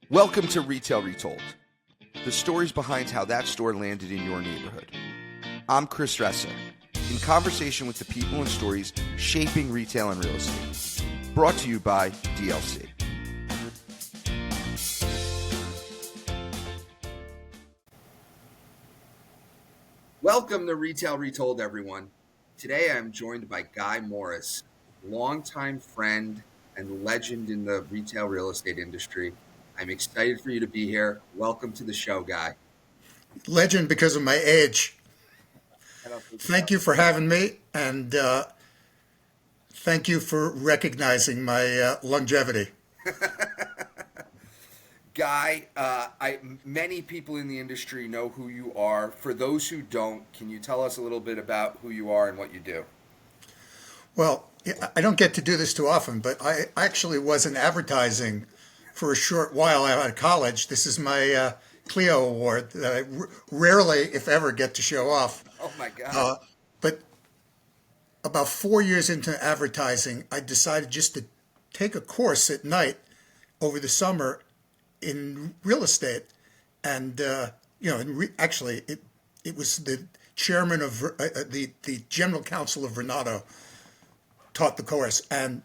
Welcome to Retail Retold, the stories behind how that store landed in your neighborhood. I'm Chris Ressa, in conversation with the people and stories shaping retail and real estate. Brought to you by DLC. Welcome to Retail Retold, everyone. Today I'm joined by Guy Morris, longtime friend and legend in the retail real estate industry. I'm excited for you to be here. Welcome to the show, Guy. Legend because of my age. I don't think Thank you for having me, and thank you for recognizing my longevity. Guy, many people in the industry know who you are. For those who don't, can you tell us a little bit about who you are and what you do? Well, I don't get to do this too often, but I actually was in advertising for a short while out of college. This is my Clio Award that I rarely, if ever, get to show off. Oh my God. But about 4 years into advertising, I decided just to take a course at night over the summer in real estate. And, actually, it was the chairman of the general counsel of Renato taught the course. And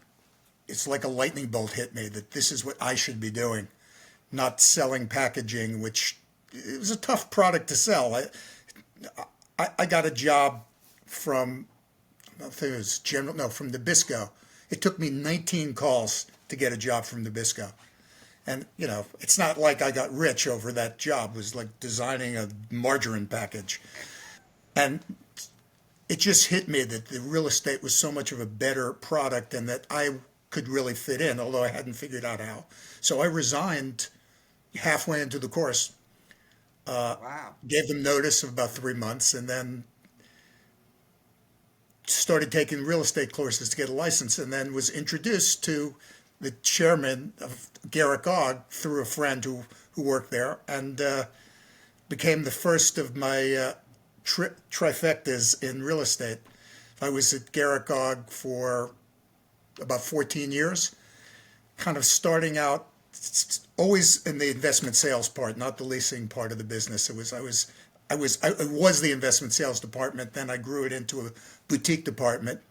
it's like a lightning bolt hit me that this is what I should be doing, not selling packaging, which it was a tough product to sell. I got a job from, I think it was from Nabisco. It took me 19 calls to get a job from Nabisco. And, it's not like I got rich over that job. It was like designing a margarine package. And it just hit me that the real estate was so much of a better product and that I could really fit in, although I hadn't figured out how. So I resigned halfway into the course, Wow. gave them notice of about 3 months, and then started taking real estate courses to get a license, and then was introduced to the chairman of Garrett Ogg through a friend who worked there, and became the first of my trifectas in real estate. I was at Garrett Ogg for about 14 years, kind of starting out always in the investment sales part, not the leasing part of the business. I was the investment sales department. Then I grew it into a boutique department.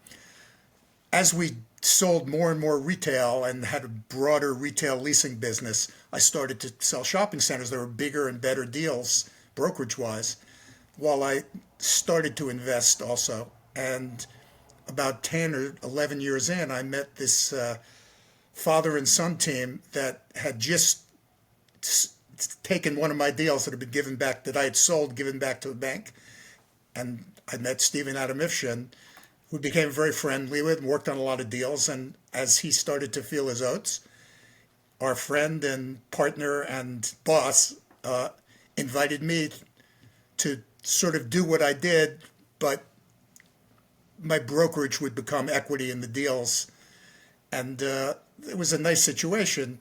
As we sold more and more retail and had a broader retail leasing business, I started to sell shopping centers. There were bigger and better deals brokerage wise, while I started to invest also. And about 10 or 11 years in, I met this father and son team that had just taken one of my deals that had been that I had sold, given back to the bank. And I met Stephen Adamifshin, who became very friendly with and worked on a lot of deals. And as he started to feel his oats, our friend and partner and boss invited me to sort of do what I did, but my brokerage would become equity in the deals. And it was a nice situation.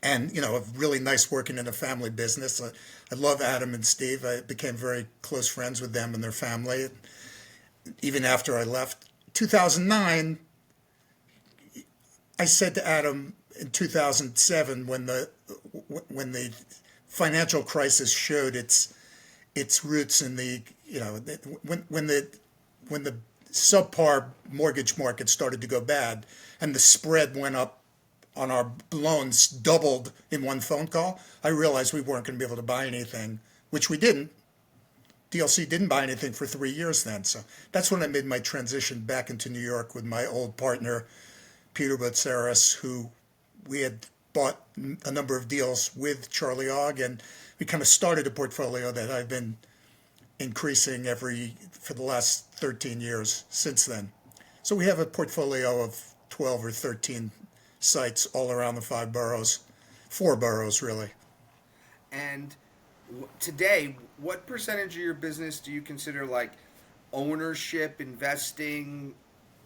And, really nice working in a family business. I love Adam and Steve. I became very close friends with them and their family, even after I left. 2009, I said to Adam in 2007, when the financial crisis showed its roots in the, when the subpar mortgage market started to go bad and the spread went up on our loans, doubled in one phone call, I realized we weren't going to be able to buy anything, which we didn't. DLC didn't buy anything for 3 years then. So that's when I made my transition back into New York with my old partner, Peter Botsaris, who we had bought a number of deals with Charlie Ogg, and we kind of started a portfolio that I've been increasing for the last 13 years since then. So we have a portfolio of 12 or 13 sites all around the 4 boroughs really. And today, what percentage of your business do you consider like ownership, investing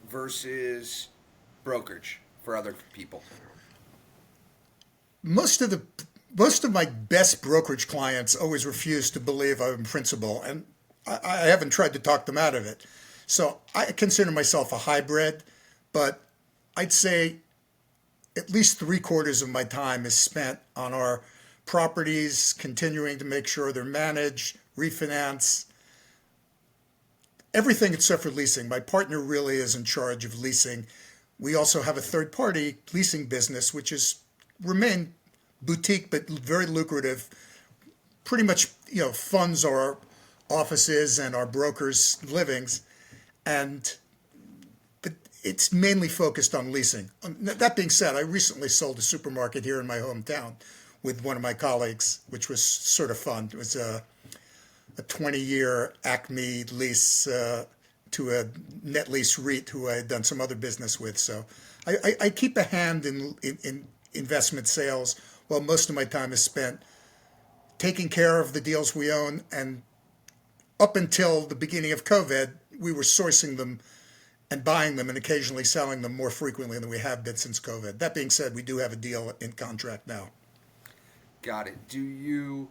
versus brokerage for other people? Most of my best brokerage clients always refuse to believe I'm principal, and I haven't tried to talk them out of it. So I consider myself a hybrid, but I'd say at least three-quarters of my time is spent on our properties, continuing to make sure they're managed, refinance, everything except for leasing. My partner really is in charge of leasing. We also have a third-party leasing business, which is remain boutique but very lucrative. Pretty much, funds our offices and our brokers' livings, and but it's mainly focused on leasing. That being said, I recently sold a supermarket here in my hometown with one of my colleagues, which was sort of fun. It was a 20-year Acme lease to a net lease REIT who I had done some other business with. So I keep a hand in investment sales while most of my time is spent taking care of the deals we own. And up until the beginning of COVID, we were sourcing them and buying them and occasionally selling them more frequently than we have been since COVID. That being said, we do have a deal in contract now. Got it. Do you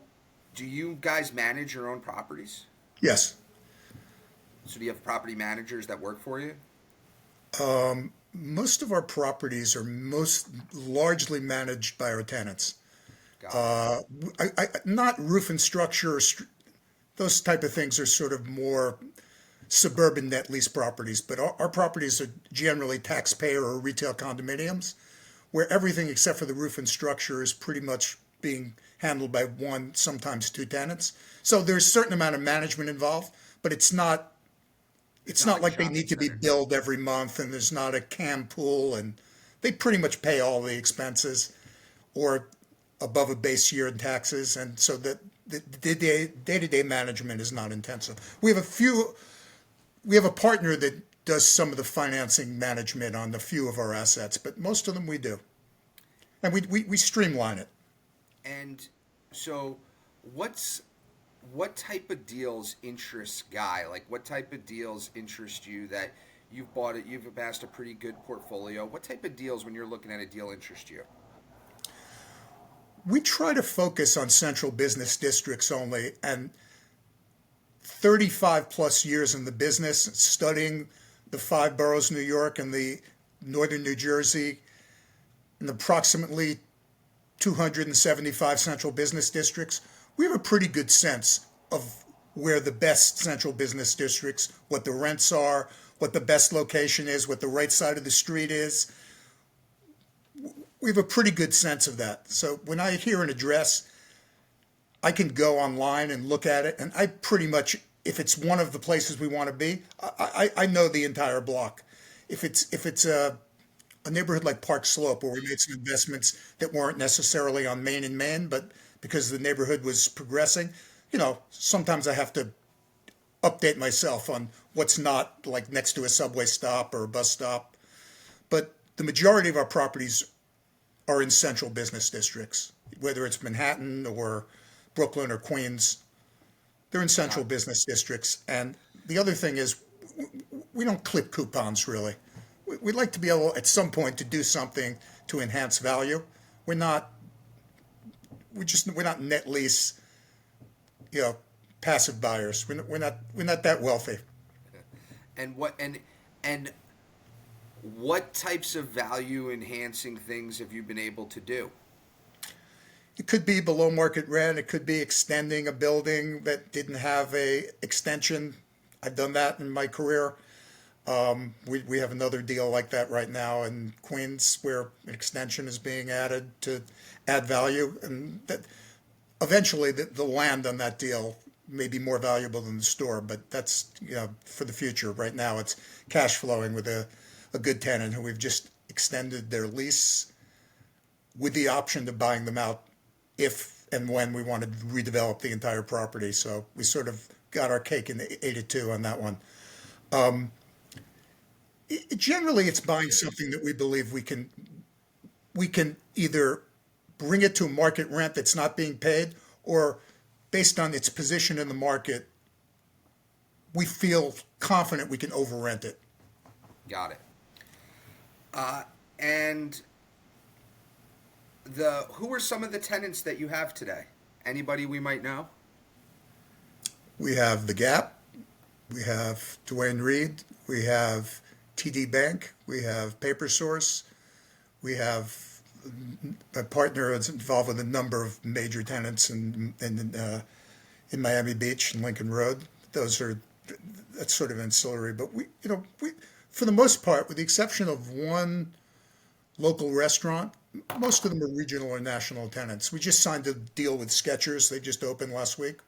guys manage your own properties? Yes. So do you have property managers that work for you? Most of our properties are most largely managed by our tenants. Got it. Uh, not roof and structure, those type of things are sort of more suburban net lease properties, but our properties are generally taxpayer or retail condominiums, where everything except for the roof and structure is pretty much being handled by one, sometimes two tenants. So there's a certain amount of management involved, but it's not It's it's not not like a like they shopping need to be center. billed every month, and there's not a cam pool, and they pretty much pay all the expenses or above a base year in taxes, and so that the day-to-day management is not intensive. We have a partner that does some of the financing management on a few of our assets, but most of them we do, and we streamline it. And so, what's what type of deals interest Guy? Like, what type of deals interest you that you've amassed a pretty good portfolio? What type of deals, when you're looking at a deal, interest you? We try to focus on central business districts only, and 35 plus years in the business, studying the five boroughs of New York and the northern New Jersey, and approximately 275 central business districts, we have a pretty good sense of where the best central business districts, what the rents are, what the best location is, what the right side of the street is. We have a pretty good sense of that. So when I hear an address, I can go online and look at it, and I pretty much, if it's one of the places we want to be, I know the entire block. If it's a neighborhood like Park Slope, where we made some investments that weren't necessarily on Main and Main, but because the neighborhood was progressing, sometimes I have to update myself on what's not like next to a subway stop or a bus stop. But the majority of our properties are in central business districts, whether it's Manhattan or Brooklyn or Queens. They're in central Got business districts. And the other thing is, we don't clip coupons really. We'd like to be able at some point to do something to enhance value. We're not we're not net lease, you know, passive buyers. We're not that wealthy. and what types of value enhancing things have you been able to do? It could be below market rent. It could be extending a building that didn't have a extension. I've done that in my career. We have another deal like that right now in Queens where an extension is being added to add value, and that eventually the land on that deal may be more valuable than the store, but that's for the future. Right now, it's cash flowing with a good tenant who we've just extended their lease with the option to buying them out if and when we want to redevelop the entire property. So we sort of got our cake and ate it too on that one. Generally, it's buying something that we believe we can either bring it to a market rent that's not being paid, or based on its position in the market, we feel confident we can over rent it. Got it. And the who are some of the tenants that you have today? Anybody we might know? We have the Gap, we have Dwayne Reed, we have TD Bank, we have Paper Source, we have My partner is involved with a number of major tenants in Miami Beach and Lincoln Road. Those are that's sort of ancillary, but we for the most part, with the exception of one local restaurant, most of them are regional or national tenants. We just signed a deal with Skechers. They just opened last week.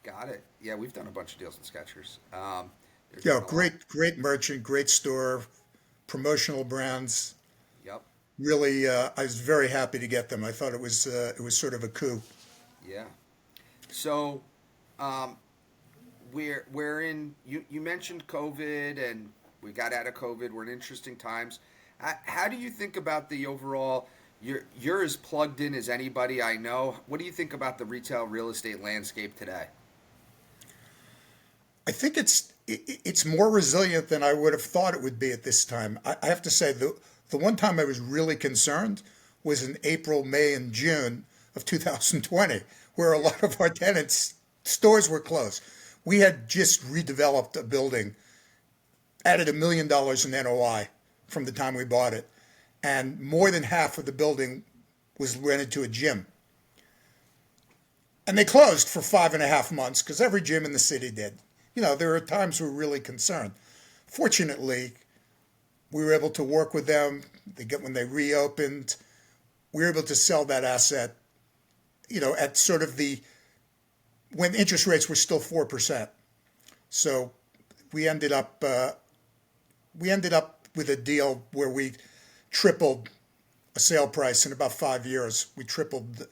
Got it. Yeah, we've done a bunch of deals with Skechers. They're Yeah, doing a lot. great merchant, great store, promotional brands. Yep. Really, I was very happy to get them. I thought it was sort of a coup. Yeah. So, um, we're in. You mentioned COVID, and we got out of COVID. We're in interesting times. How do you think about the overall? You're as plugged in as anybody I know. What do you think about the retail real estate landscape today? I think it's more resilient than I would have thought it would be at this time. I have to say the one time I was really concerned was in April, May, and June of 2020, where a Yeah. lot of our tenants stores were closed. We had just redeveloped a building, added $1 million in NOI from the time we bought it, and more than half of the building was rented to a gym. And they closed for 5.5 months because every gym in the city did. There are times we're really concerned. Fortunately, we were able to work with them. When they reopened, we were able to sell that asset, at sort of when interest rates were still 4%. So we ended up uh, we ended up with a deal where we tripled a sale price in about 5 years. We tripled,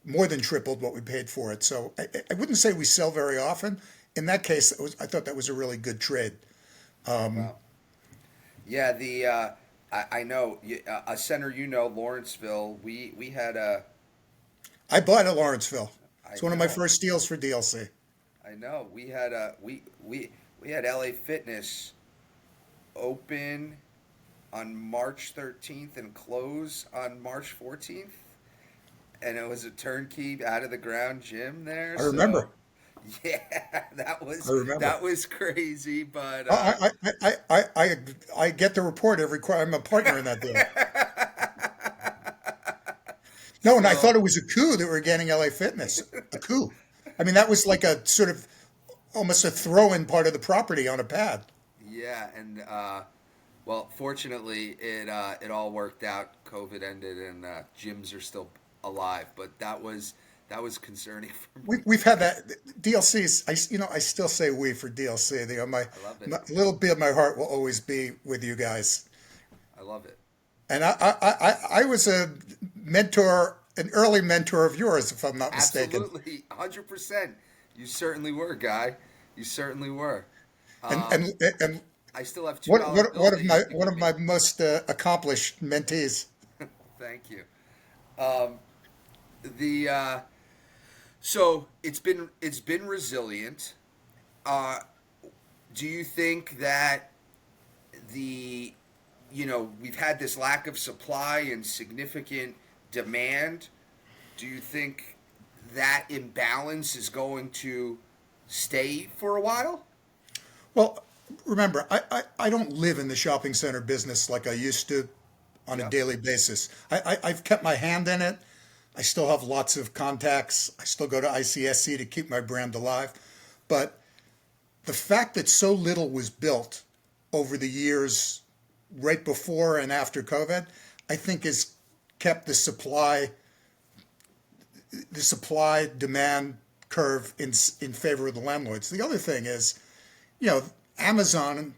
more than tripled what we paid for it. So I wouldn't say we sell very often. In that case, I thought that was a really good trade. Wow. Yeah. I know a center. Lawrenceville. We had a. I bought at Lawrenceville. I It's one of my know. first deals for DLC. I know. We had a. We had LA Fitness open on March 13th and close on March 14th, and it was a turnkey out of the ground gym there. I remember. So yeah, that I was remember. crazy, but I get the report every quarter. I'm a partner in that deal. No, and I so thought it was a coup that we're getting LA Fitness. A coup. I mean, that was like a sort of almost a throw-in part of the property on a pad. yeah, and well, fortunately, it all worked out. COVID ended, and gyms are still alive, but that was concerning for me. We've had that DLCs. I still say we for DLC. I love it. My little bit of my heart will always be with you guys. I love it. And I was a mentor, an early mentor of yours, if I'm not mistaken. Absolutely, 100%. You certainly were, guy. You certainly were. And Um, and and I still have what $2 bills that used to one give of me. my most accomplished mentees. Thank you. Um, the So it's been resilient. Uh, do you think that the we've had this lack of supply and significant demand? Do you think that imbalance is going to stay for a while? Well, remember, I don't live in the shopping center business like I used to on a Yep. daily basis. I've kept my hand in it. I still have lots of contacts. I still go to ICSC to keep my brand alive. But the fact that so little was built over the years, right before and after COVID, I think has kept the supply demand curve in favor of the landlords. The other thing is, you know, Amazon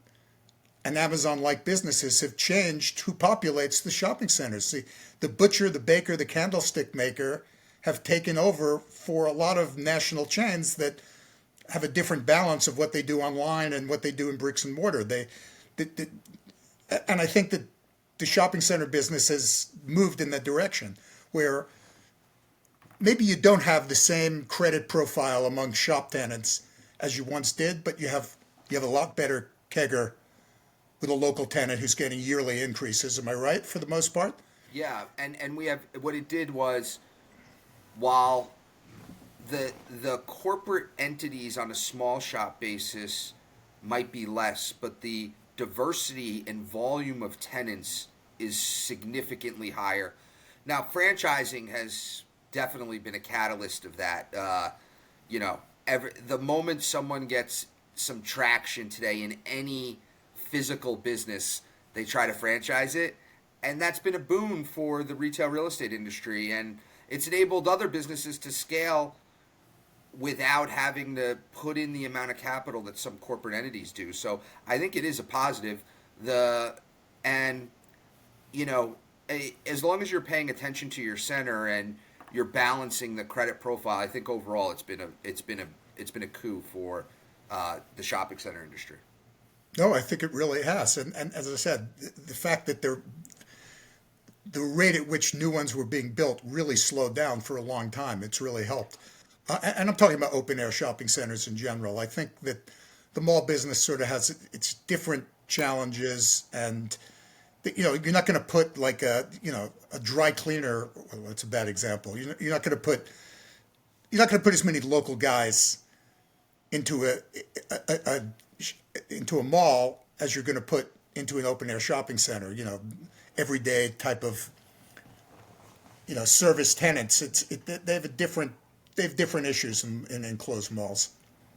and Amazon-like businesses have changed who populates the shopping centers. The butcher, the baker, the candlestick maker have taken over for a lot of national chains that have a different balance of what they do online and what they do in bricks and mortar. The, and I think that the shopping center business has moved in that direction, where maybe you don't have the same credit profile among shop tenants as you once did, but you have a lot better kegger with a local tenant who's getting yearly increases. Am I right for the most part? Yeah, and we have what it did was while the corporate entities on a small shop basis might be less, but the diversity and volume of tenants is significantly higher. Now, franchising has definitely been a catalyst of that. You know, the moment someone gets some traction today in any physical business, they try to franchise it, and that's been a boon for the retail real estate industry, and it's enabled other businesses to scale without having to put in the amount of capital that some corporate entities do. So I think it is a positive. The and you know, as long as you're paying attention to your center and you're balancing the credit profile, I think overall it's been a coup for the shopping center industry. No, I think it really has. And as I said, the fact that the rate at which new ones were being built really slowed down for a long time. It's really helped. And I'm talking about open air shopping centers in general. I think that the mall business sort of has its different challenges, and you're not going to put like a dry cleaner. Well, it's a bad example. You're not going to put as many local guys into a into a mall as you're going to put into an open air shopping center. Everyday type of service tenants. They have different issues in enclosed malls.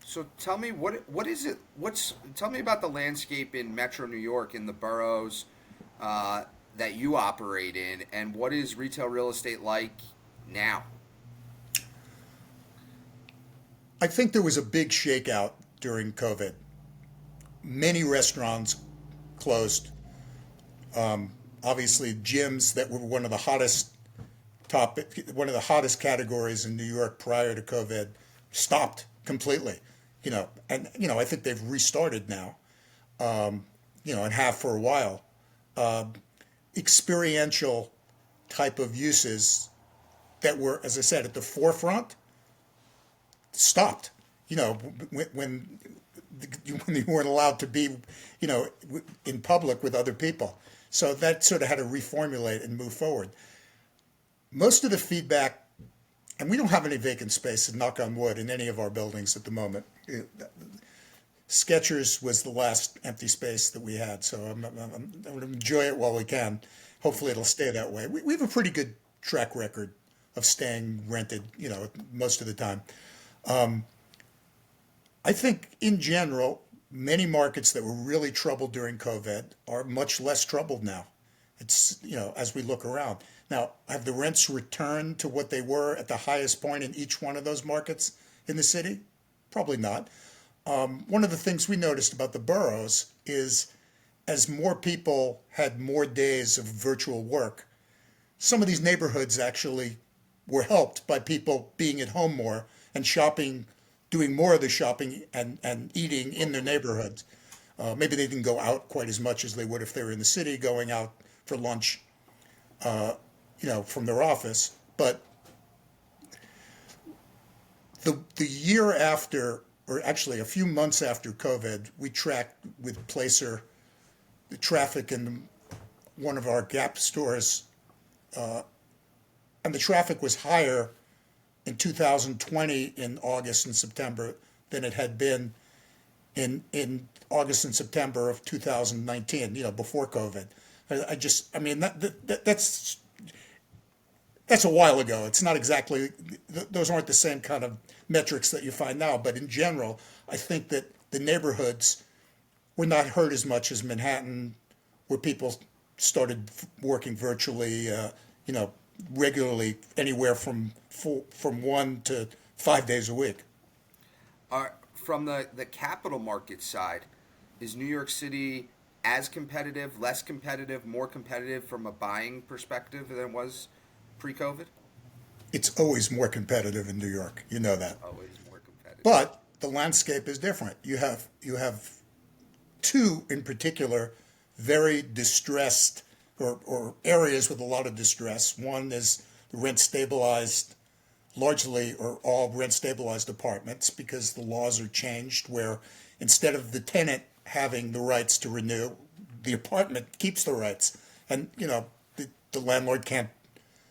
So tell me what is it? Tell me about the landscape in Metro New York in the boroughs uh, that you operate in, and what is retail real estate like now? I think there was a big shakeout during COVID. Many restaurants closed. Obviously, gyms that were one of the hottest categories in New York prior to COVID stopped completely. I think they've restarted now. And have for a while. Experiential type of uses that were, as I said, at the forefront stopped. When when you weren't allowed to be, in public with other people. So that sort of had to reformulate and move forward. Most of the feedback, and we don't have any vacant space, knock on wood, in any of our buildings at the moment. Skechers was the last empty space that we had, so I'm going to enjoy it while we can. Hopefully, it'll stay that way. We have a pretty good track record of staying rented, most of the time. I think in general, many markets that were really troubled during COVID are much less troubled now. It's, as we look around. Now, have the rents returned to what they were at the highest point in each one of those markets in the city? Probably not. One of the things we noticed about the boroughs is as more people had more days of virtual work, some of these neighborhoods actually were helped by people being at home more and shopping, doing more of the shopping and eating in their neighborhoods. Maybe they didn't go out quite as much as they would if they were in the city, going out for lunch, from their office. But the year after, or actually a few months after COVID, we tracked with Placer the traffic in one of our Gap stores, and the traffic was higher in 2020 in August and September than it had been in August and September of 2019, before COVID. That's a while ago. It's not exactly, those aren't the same kind of metrics that you find now. But in general, I think that the neighborhoods were not hurt as much as Manhattan, where people started working virtually, regularly, anywhere from 1 to 5 days a week. From the capital market side, is New York City as competitive, less competitive, more competitive from a buying perspective than it was pre-COVID? It's always more competitive in New York. You know that. Always more competitive. But the landscape is different. You have two in particular very distressed, or areas with a lot of distress. One is the rent stabilized, largely or all rent stabilized apartments, because the laws are changed where instead of the tenant having the rights to renew, the apartment keeps the rights. And, the landlord can't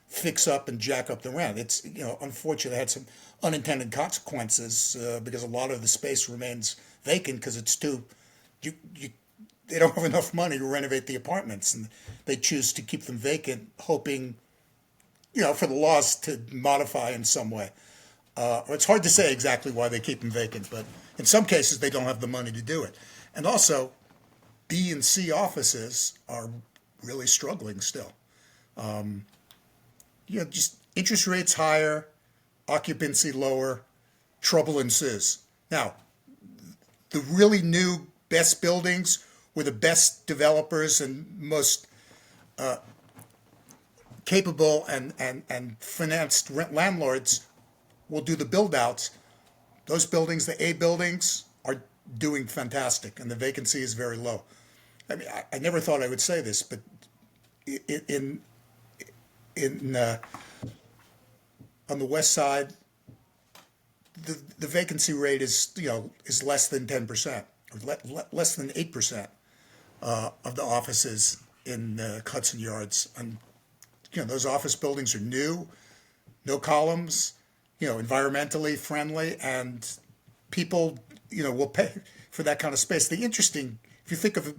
fix up and jack up the rent. It's, unfortunately had some unintended consequences, because a lot of the space remains vacant because it's too, you, they don't have enough money to renovate the apartments, and they choose to keep them vacant, hoping for the laws to modify in some way. It's hard to say exactly why they keep them vacant, but in some cases they don't have the money to do it. And also, B and C offices are really struggling still. Just interest rates higher, occupancy lower, trouble ensues. Now, the really new best buildings where the best developers and most capable and financed rent landlords will do the build outs. Those buildings, the A buildings, are doing fantastic, and the vacancy is very low. I mean, I never thought I would say this, but in in on the west side, the vacancy rate is less than 10%, or less than 8% of the offices in Hudson Yards. And those office buildings are new, no columns, environmentally friendly, and people will pay for that kind of space. The interesting, if you think of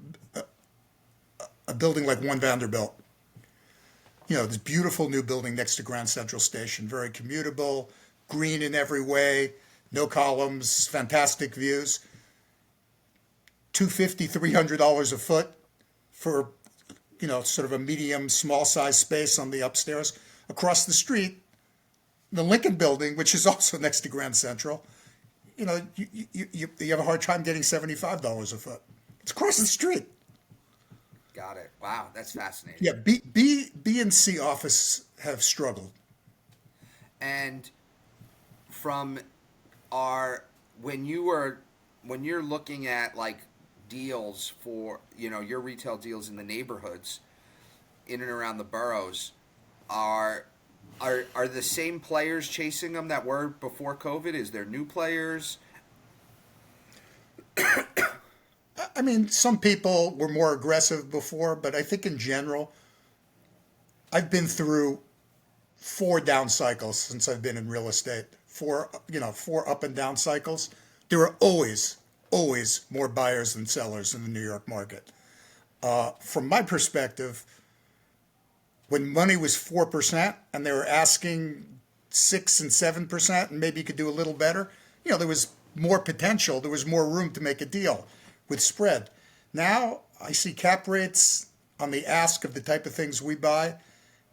a building like One Vanderbilt, this beautiful new building next to Grand Central Station, very commutable, green in every way, no columns, fantastic views. $250, $300 a foot for sort of a medium, small size space on the upstairs. Across the street, the Lincoln Building, which is also next to Grand Central, you have a hard time getting $75 a foot. It's across the street. Got it. Wow, that's fascinating. Yeah, B and C office have struggled. And from our when you're looking at like deals for your retail deals in the neighborhoods in and around the boroughs, are are the same players chasing them that were before COVID? Is there new players? I mean, some people were more aggressive before, but I think in general, I've been through four down cycles since I've been in real estate. Four up and down cycles. There are always more buyers than sellers in the New York market. From my perspective, when money was 4% and they were asking 6 and 7%, and maybe you could do a little better, there was more potential. There was more room to make a deal with spread. Now I see cap rates on the ask of the type of things we buy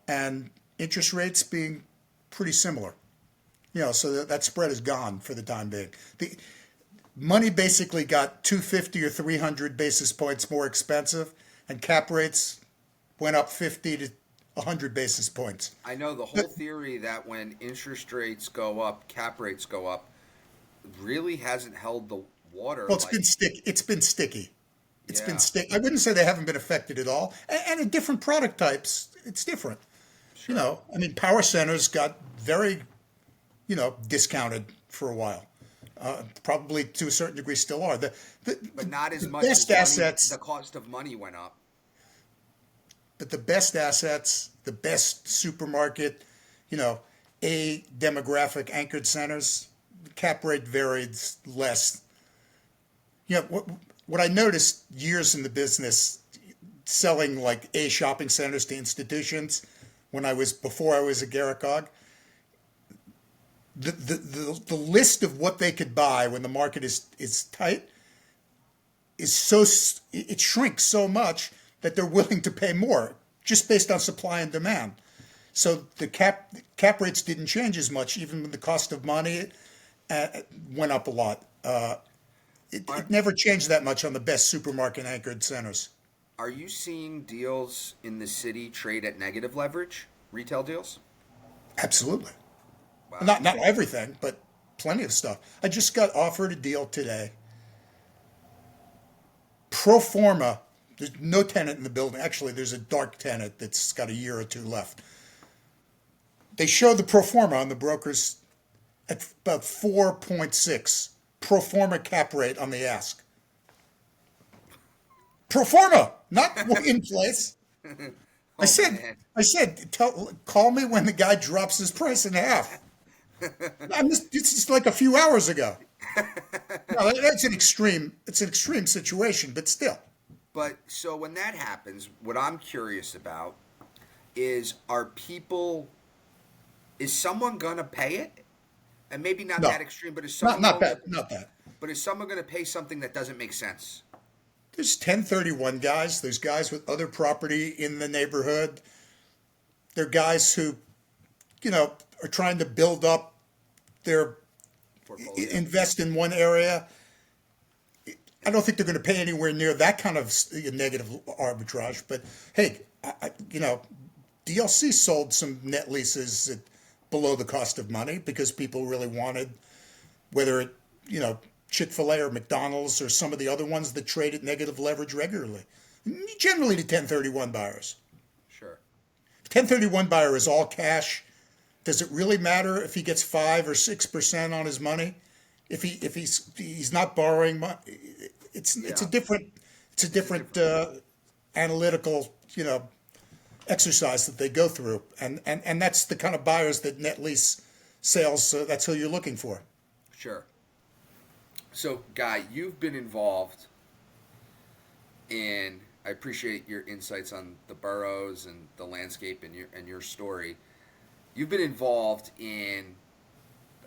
and interest rates being pretty similar. So that spread is gone for the time being. The money basically got 250 or 300 basis points more expensive, and cap rates went up 50 to 100 basis points. I know the whole theory that when interest rates go up, cap rates go up, really hasn't held the water. Well, it's Like, been sticky. It's been sticky. It's been yeah, sticky. I wouldn't say they haven't been affected at all. And in different product types, it's different. sure, I mean, power centers got very, discounted for a while. Probably to a certain degree still are. but not as The much best as money. assets, The cost of money went up. but the best assets, the best supermarket, A demographic anchored centers, the cap rate varied less. What I noticed years in the business selling like A shopping centers to institutions before I was a Garrett, the list of what they could buy when the market is tight it shrinks so much that they're willing to pay more just based on supply and demand. So the cap rates didn't change as much, even when the cost of money went up a lot. Are It never changed that much on the best supermarket anchored centers. are you seeing deals in the city trade at negative leverage? Retail deals? Absolutely. Wow. Not everything, but plenty of stuff. I just got offered a deal today. Pro forma. There's no tenant in the building. Actually, there's a dark tenant that's got a year or two left. They show the pro forma on the brokers at about 4.6 pro forma cap rate on the ask. Pro forma, not in place. I Oh said, man. call me when the guy drops his price in half. It's just like a few hours ago. No, that's an extreme. It's an extreme situation, but still. But so when that happens, what I'm curious about is, are people is someone gonna pay it? And maybe not that No, extreme, but is not someone not going that, to? not that. But is someone going to pay something that doesn't make sense? There's 1031 guys. There's guys with other property in the neighborhood. There are guys who, you know, are trying to build up their Portfolio. invest in one area. I don't think they're going to pay anywhere near that kind of negative arbitrage. But hey, DLC sold some net leases at below the cost of money because people really wanted, whether it, you know, Chick-fil-A or McDonald's or some of the other ones that trade at negative leverage regularly. Generally to 1031 buyers. Sure. 1031 buyer is all cash. Does it really matter if he gets 5 or 6% on his money? If he's not borrowing money, it's a Yeah. different It's a different. analytical exercise that they go through, and that's the kind of buyers that net lease sales. That's who you're looking for. Sure. So, Guy, you've been involved in. I appreciate your insights on the boroughs and the landscape and your story. You've been involved in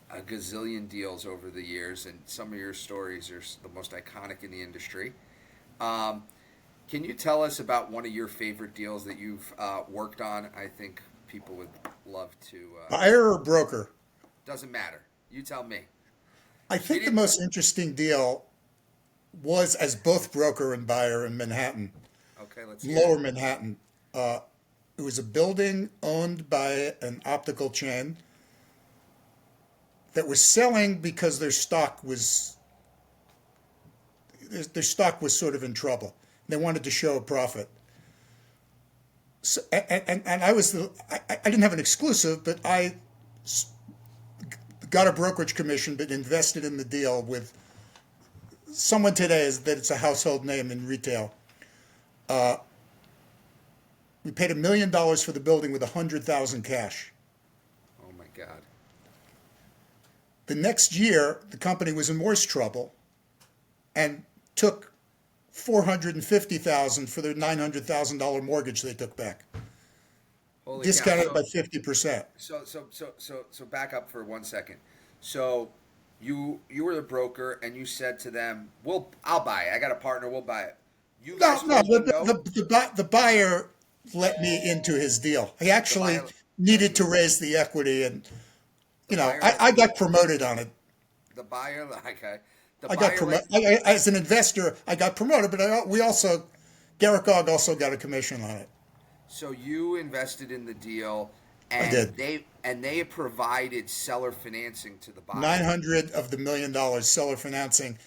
a gazillion deals over the years, and some of your stories are the most iconic in the industry. Um, can you tell us about one of your favorite deals that you've worked on? I think people would love to. Buyer or broker? Doesn't matter. You tell me. I You think the didn't. most interesting deal was as both broker and buyer in Manhattan, Okay, let's hear it. Lower Manhattan. Uh, it was a building owned by an optical chain that was selling because their stock was sort of in trouble. They wanted to show a profit. So, and I didn't have an exclusive, but I got a brokerage commission, but invested in the deal with someone today is that it's a household name in retail. We paid $1 million for the building with 100,000 cash. Oh my God. The next year, the company was in worse trouble and took 450,000 for their $900,000 mortgage they took back, Holy cow. discounted by So 50%. so back up for 1 second. So you were the broker and you said to them, I'll buy it. I got a partner, we'll buy it. You No, guys no, hold the note. the buyer let me into his deal. He The actually buyer let needed you to in. raise the equity, and The buyer I, let I you got promoted on it. the buyer okay. The I got buyer let promoted as an investor. I got promoted, but we also, Garrett Gog also got a commission on it. so you invested in the deal I and did. they provided seller financing to the buyer. 900 of the $1 million seller financing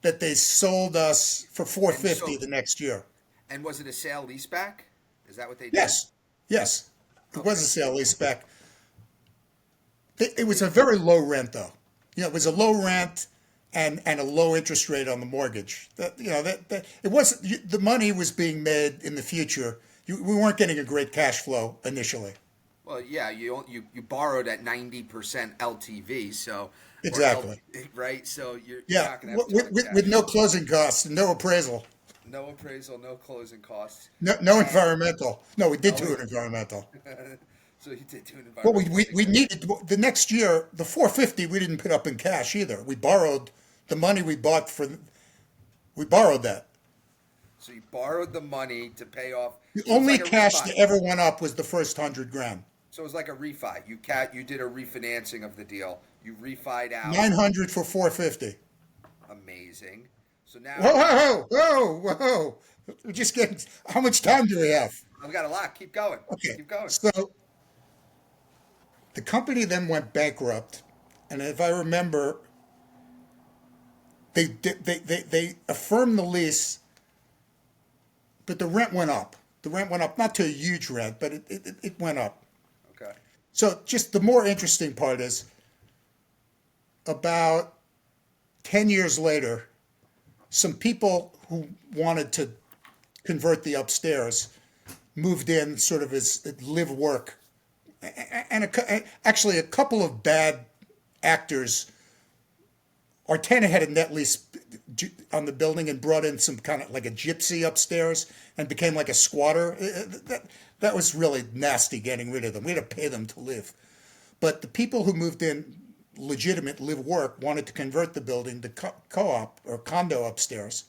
that they sold us for And 450 so the next year. and was it a sale leaseback? Is that what they did? Yes, yes, it was Okay. a sale leaseback. It was It, a very low rent though. It was a low rent and a low interest rate on the mortgage. That it was the money was being made in the future. We weren't getting a great cash flow initially. well, yeah, you borrowed at 90% LTV, so or L Exactly. right, so you're Yeah, not gonna have a with, ton of with, with cash. no closing costs, no appraisal, No appraisal, no closing costs, no and environmental. No, we did no. do an environmental. So you did do an Well, we, environmental. we, we Okay, needed the next year, the 450 we didn't put up in cash either. We borrowed the money we borrowed that. so you borrowed the money to pay off. The So it's only like a cash refi. that ever went up was the first 100 grand. So it was like a refi. You did a refinancing of the deal. You refied out. 900 for 450. Amazing. So now Whoa, you're whoa, whoa, whoa, whoa. We're just getting, how much time do we have? I've got a lot. Keep going. Okay. Keep going. So the company then went bankrupt. And if I remember, they affirmed the lease, but the rent went up. The rent went up, not to a huge rent, but it went up. Okay. So just the more interesting part is about 10 years later, some people who wanted to convert the upstairs moved in sort of as live work. And actually, a couple of bad actors. Our tenant had a net lease on the building and brought in some kind of like a gypsy upstairs and became like a squatter. That was really nasty getting rid of them. We had to pay them to live. But the people who moved in, legitimate live work, wanted to convert the building to co-op or condo upstairs.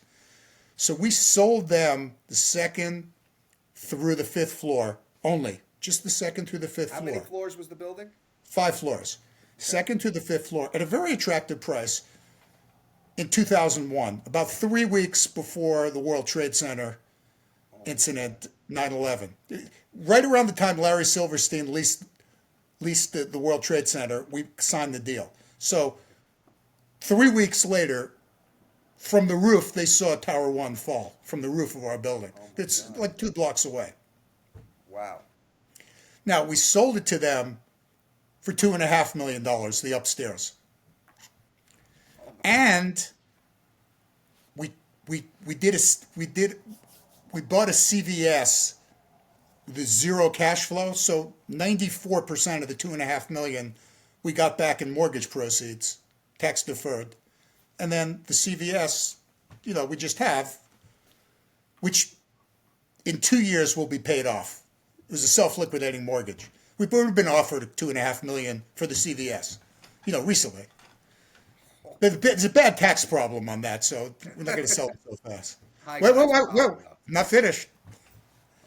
So we sold them the second through the fifth floor only, just the second through the fifth How many floor. floors was the building? 5 floors. Okay. Second to the fifth floor at a very attractive price in 2001, about 3 weeks before the World Trade Center incident, 9/11. Right around the time Larry Silverstein leased the World Trade Center, we signed the deal. So 3 weeks later, from the roof, they saw Tower 1 fall from the roof of our building. Oh my It's God. like 2 blocks away. Wow. Now, we sold it to them for $2.5 million, the upstairs. And we did a we bought a CVS with zero cash flow, so 94% of the 2.5 million we got back in mortgage proceeds, tax deferred, and then the CVS, we just have, which in 2 years will be paid off. It was a self-liquidating mortgage. We've already been offered 2.5 million for the CVS, recently. But there's a bad tax problem on that, so we're not going to sell it so fast. High Wait, wait, tax wait, wait. problem, though. Not finished.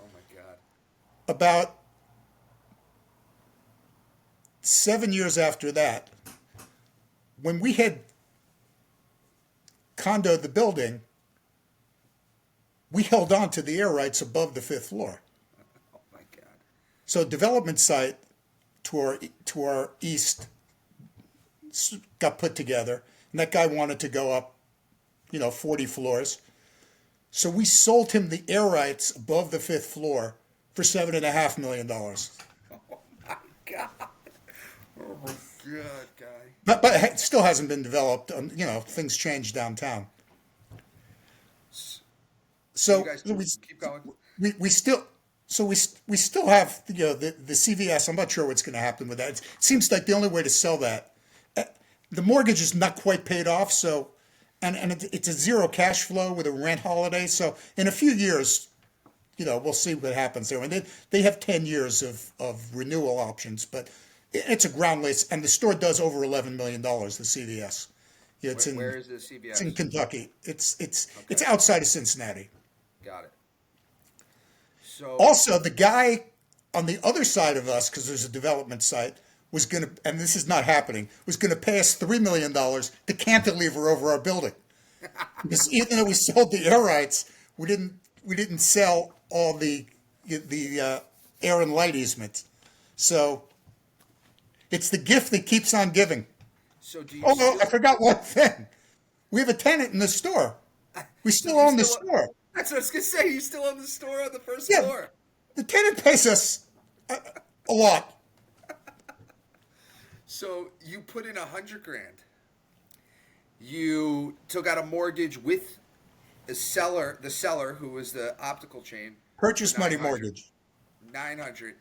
Oh my God. About 7 years after that, when we had condoed the building, we held on to the air rights above the fifth floor. Oh my God. So development site to our east got put together, and that guy wanted to go up, 40 floors. So we sold him the air rights above the fifth floor for $7.5 million. Oh my God. Oh my God, guy. But it still hasn't been developed. Things change downtown. You So guys keep going. we still we still have the CVS. I'm not sure what's going to happen with that. It seems like the only way to sell that. The mortgage is not quite paid off, so and it's a zero cash flow with a rent holiday. So in a few years, we'll see what happens there. And they have 10 years of renewal options, but it's a ground lease, and the store does over $11 million. The CVS. Yeah, Where is the it's in CVS? Kentucky. It's Okay, outside of Cincinnati. got it. So, Also, the guy on the other side of us, because there's a development site, was going to, and this is not happening, was going to pay us $3 million to cantilever over our building. Because even though we sold the air rights, we didn't sell all the air and light easements. So it's the gift that keeps on giving. so do you Oh no, I still? forgot one thing. We have a tenant in the store. We So still you own the still? store. That's what I was gonna say. You still own the store on the first Yeah, floor? the tenant pays us a lot. So you put in 100 grand. You took out a mortgage with the seller who was the optical chain for Purchase money 900. mortgage. 900.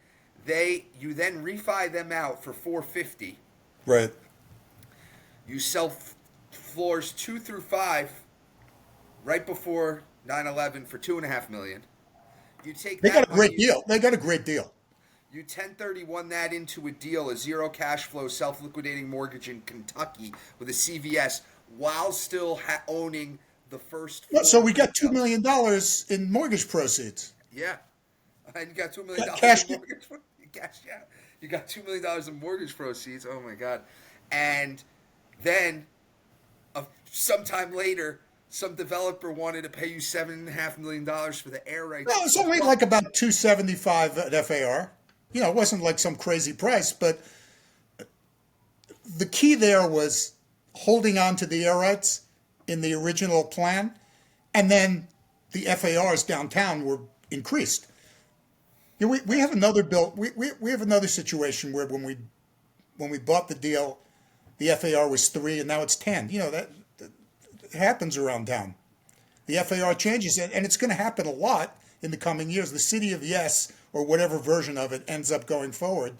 You then refi them out for 450. Right. You sell floors 2 through 5 right before 9/11 for 2.5 million. You take They got that a great money. deal. They got a great deal. You 1031 that into a deal, a zero cash flow self liquidating mortgage in Kentucky with a CVS, while still owning the first Well, so floor we got $2 retail. million in mortgage proceeds. Yeah, and you got $2 million Cash. in mortgage. You cashed out. You got $2 million in mortgage proceeds. Oh my God! And then, sometime later, some developer wanted to pay you $7.5 million for the air rights. Well, it's only like about 275 at FAR. It wasn't like some crazy price, but the key there was holding on to the air rights in the original plan, and then the FARs downtown were increased. We have another we have another situation where when we bought the deal, the FAR was 3 and now it's 10. That happens around town. The FAR changes, and it's going to happen a lot in the coming years. The city of Yes, or whatever version of it ends up going forward,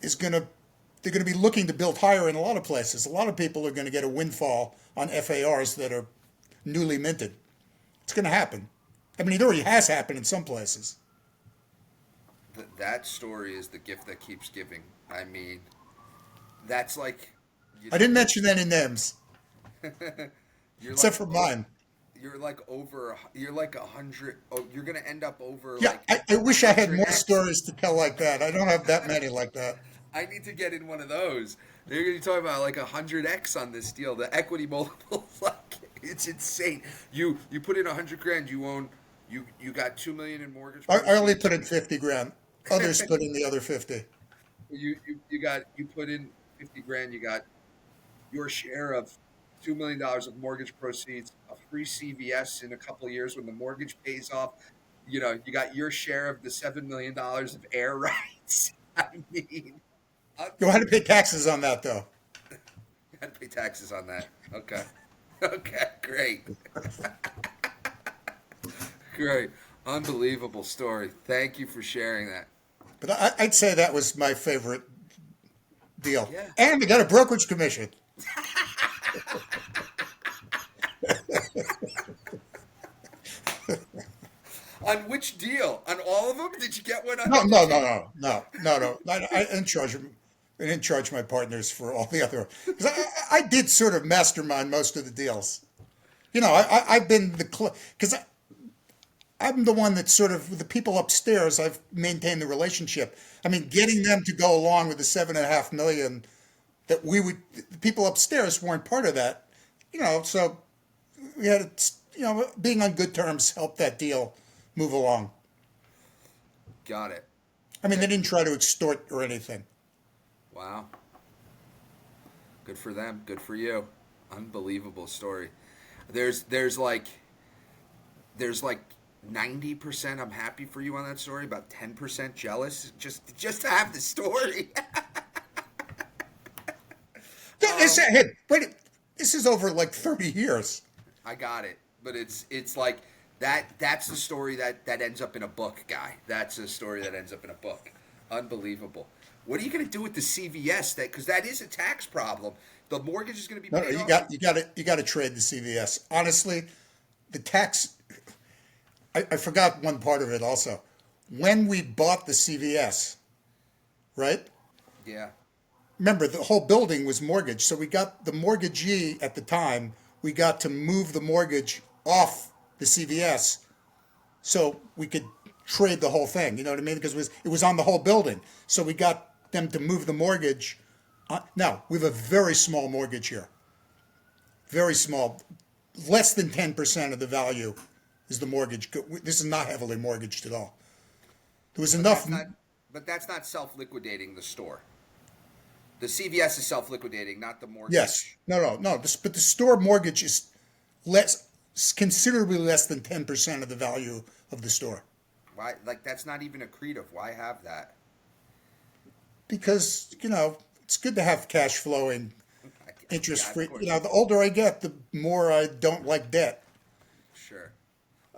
they're going to be looking to build higher in a lot of places. A lot of people are going to get a windfall on FARs that are newly minted. It's going to happen. I mean, it already has happened in some places. That story is the gift that keeps giving. I mean, That's like I didn't mention any names you're except like for mine. you're like 100. Oh, you're gonna end up over Yeah, like I a wish I had hundred more X. stories to tell like that. I don't have that many like that. I need to get in one of those. You're gonna be talking about like 100X on this deal. The equity multiple, like it's insane. You put in 100 grand. You got 2 million in mortgage I only proceeds. put in 50 grand. Others put in the other 50. You put in 50 grand. You got your share of $2 million of mortgage proceeds, a free CVS in a couple of years when the mortgage pays off. You got your share of the $7 million of air rights. I mean, You'll have to pay unbelievable. taxes on that though. You got to pay taxes on that. Okay. Okay, great. Great. Unbelievable story. Thank you for sharing that. But I'd say that was my favorite deal. Yeah. And we got a brokerage commission. On which deal? On all of them? Did you get one on? No, Did no, you? no, no, no, no, no. I didn't charge them. I didn't charge my partners for all the other. Because I did sort of mastermind most of the deals. I've been the because I'm the one that sort of with the people upstairs. I've maintained the relationship. I mean, getting them to go along with the 7.5 million that we would. The people upstairs weren't part of that. So we had being on good terms helped that deal move along. Got it. I mean, they didn't try to extort or anything. Wow. Good for them. Good for you. Unbelievable story. There's there's like there's like 90% I'm happy for you on that story, about 10% jealous just to have the story. Yeah, hey, wait, this is over like 30 years. I got it. But it's like that's the story that ends up in a book, guy. That's a story that ends up in a book. Unbelievable. What are you going to do with the CVS that cuz that is a tax problem. The mortgage is going to be No, no, paid off. you got to trade the CVS. Honestly, the tax. I forgot one part of it also. When we bought the CVS, right? Yeah. Remember, the whole building was mortgaged, so we got the mortgagee at the time. We got to move the mortgage off the CVS so we could trade the whole thing. You know what I mean? Because it was on the whole building. So we got them to move the mortgage. Now we have a very small mortgage here, very small, less than 10% of the value is the mortgage. This is not heavily mortgaged at all. There was But enough. that's not self-liquidating the store. The CVS is self-liquidating, not the Yes, mortgage. no, no, no. But the store mortgage is less, considerably less than 10% of the value of the store. Why? Like that's not even accretive. Why have that? Because it's good to have cash flowing, interest Yeah, of free. course. The older I get, the more I don't like debt. Sure.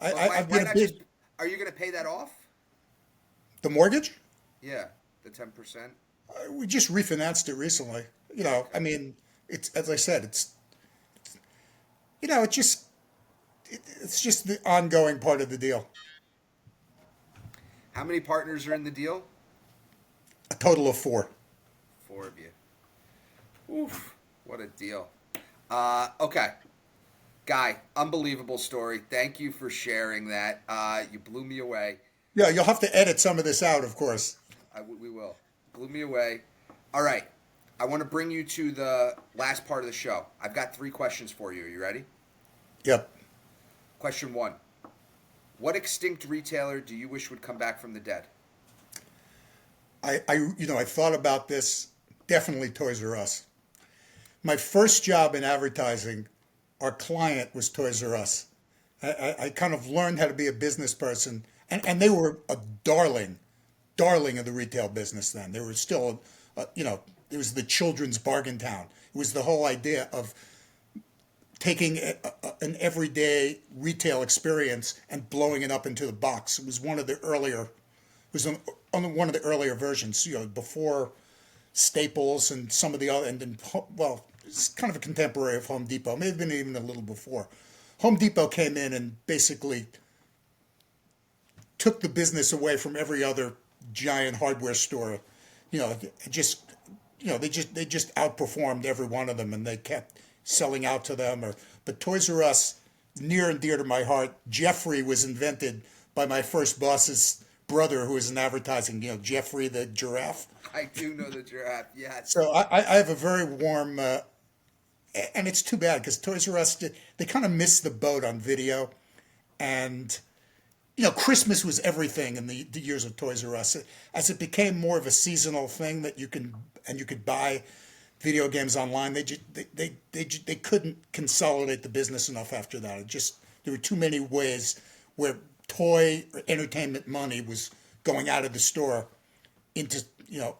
I, But I I've why been a not just? big Are you going to pay that off? the mortgage. Yeah, the 10%. We just refinanced it recently. I Okay. mean, it's as I said, it's just the ongoing part of the deal. How many partners are in the deal? A total of four. Four of you. Oof. What a deal. Okay. Guy, unbelievable story. Thank you for sharing that. You blew me away. Yeah, you'll have to edit some of this out, of course. We will. Blew me away. All right. I want to bring you to the last part of the show. I've got 3 questions for you. Are you ready? Yep. Question 1. What extinct retailer do you wish would come back from the dead? I thought about this. Definitely Toys R Us. My first job in advertising, our client was Toys R Us. I kind of learned how to be a business person, and they were a darling of the retail business then. They were still, it was the children's bargain town. It was the whole idea of taking an everyday retail experience and blowing it up into the box. It was one of the earlier, it was on one of the earlier versions, before Staples and some of the other, and then, well, it's kind of a contemporary of Home Depot, may have been even a little before. Home Depot came in and basically took the business away from every other giant hardware store. Just they just outperformed every one of them, and they kept selling out to them. But Toys R Us, near and dear to my heart. Jeffrey was invented by my first boss's brother, who was in advertising. Jeffrey the giraffe. I do know the giraffe. Yes. So I have a very warm, and it's too bad because Toys R Us they kind of missed the boat on video, and Christmas was everything in the years of Toys R Us. As it became more of a seasonal thing that you could buy video games online, they couldn't consolidate the business enough after that. There were too many ways where toy or entertainment money was going out of the store into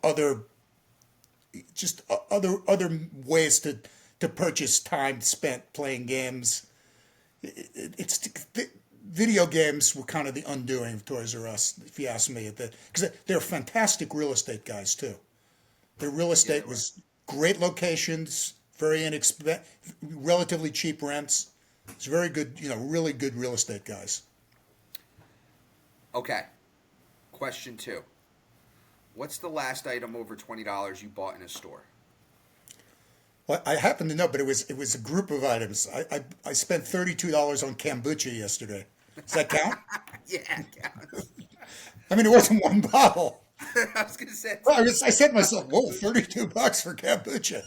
other ways to purchase time spent playing games. It's video games were kind of the undoing of Toys R Us, if you ask me. Because they're fantastic real estate guys too. Their real estate was great locations, very inexpensive, relatively cheap rents. It's very good, really good real estate guys. Okay. Question two. What's the last item over $20 you bought in a store? Well, I happen to know, but it was a group of items. I spent $32 on kombucha yesterday. Does that count? Yeah. I mean, it wasn't one bottle. I was gonna say. I said to myself, "Whoa, $32 for kombucha."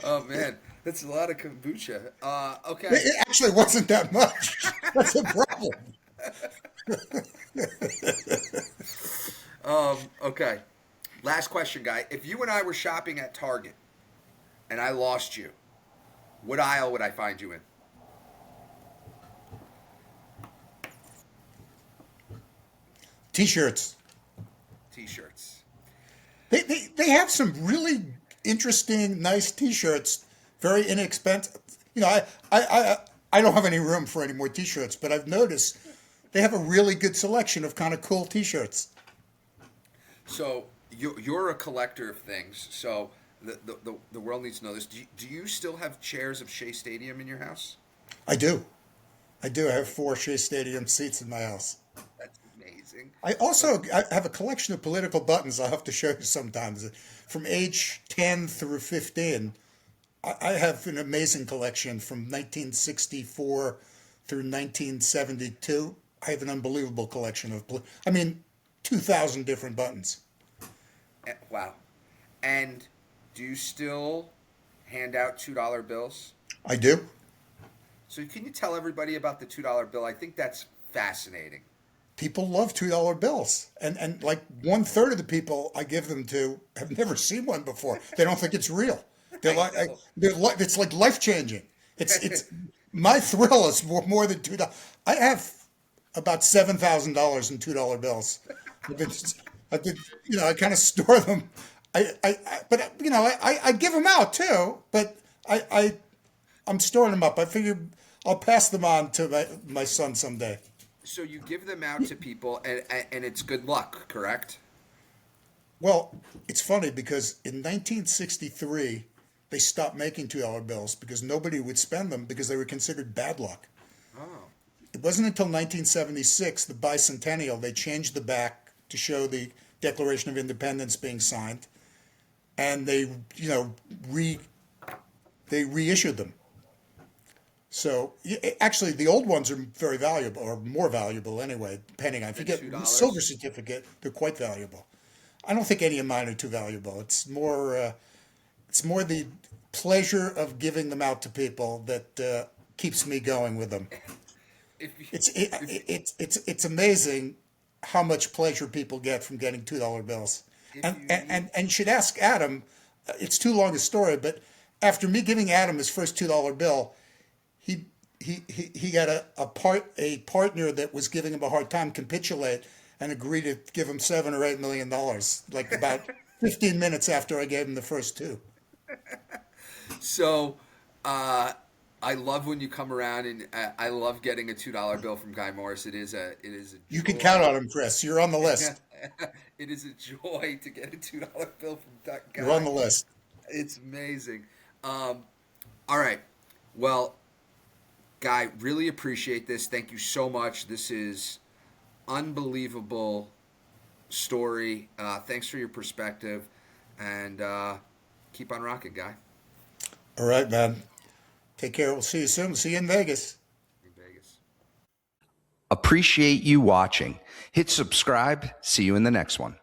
Oh man, that's a lot of kombucha. Okay. It actually wasn't that much. That's a problem. Okay. Last question, guy. If you and I were shopping at Target and I lost you, what aisle would I find you in? T-shirts. T-shirts. They have some really interesting, nice T-shirts. Very inexpensive. I don't have any room for any more T-shirts, but I've noticed they have a really good selection of kind of cool T-shirts. So you're a collector of things. So the world needs to know this. Do you still have chairs of Shea Stadium in your house? I do. I do. I have 4 Shea Stadium seats in my house. That's amazing. I have a collection of political buttons I'll have to show you sometimes. From age 10 through 15, I have an amazing collection from 1964 through 1972. I have an unbelievable collection of, 2,000 different buttons. Wow. And do you still hand out $2 bills? I do. So can you tell everybody about the $2 bill? I think that's fascinating. People love $2 bills, and like 1/3 of the people I give them to have never seen one before. They don't think it's real. They're like, it's like life changing. It's my thrill is more than $2. I have about $7,000 in $2 bills. I've been, I kind of store them. But I give them out too. But I'm storing them up. I figure I'll pass them on to my son someday. So you give them out to people, and it's good luck, correct? Well, it's funny because in 1963 they stopped making $2 bills because nobody would spend them because they were considered bad luck. Oh. It wasn't until 1976, the bicentennial, they changed the back to show the Declaration of Independence being signed, and they reissued them. So actually, the old ones are very valuable, or more valuable anyway, depending on if you get a silver certificate, they're quite valuable. I don't think any of mine are too valuable. It's more the pleasure of giving them out to people that keeps me going with them. It's amazing how much pleasure people get from getting $2 bills. And you should ask Adam. It's too long a story, but after me giving Adam his first $2 bill, he got a partner that was giving him a hard time capitulate and agreed to give him $7 or $8 million, like about 15 minutes after I gave him the first 2. So, I love when you come around, and I love getting a $2 bill from Guy Morris. It is a You can joy. count on him, Chris. You're on the list. It is a joy to get a $2 bill from that You're on guy. the list. It's amazing. All right. Well, Guy, really appreciate this. Thank you so much. This is unbelievable story. Thanks for your perspective, and keep on rocking, Guy, All right, man. Take care. We'll see you soon. See you in Vegas. in Vegas. Appreciate you watching. Hit subscribe. See you in the next one.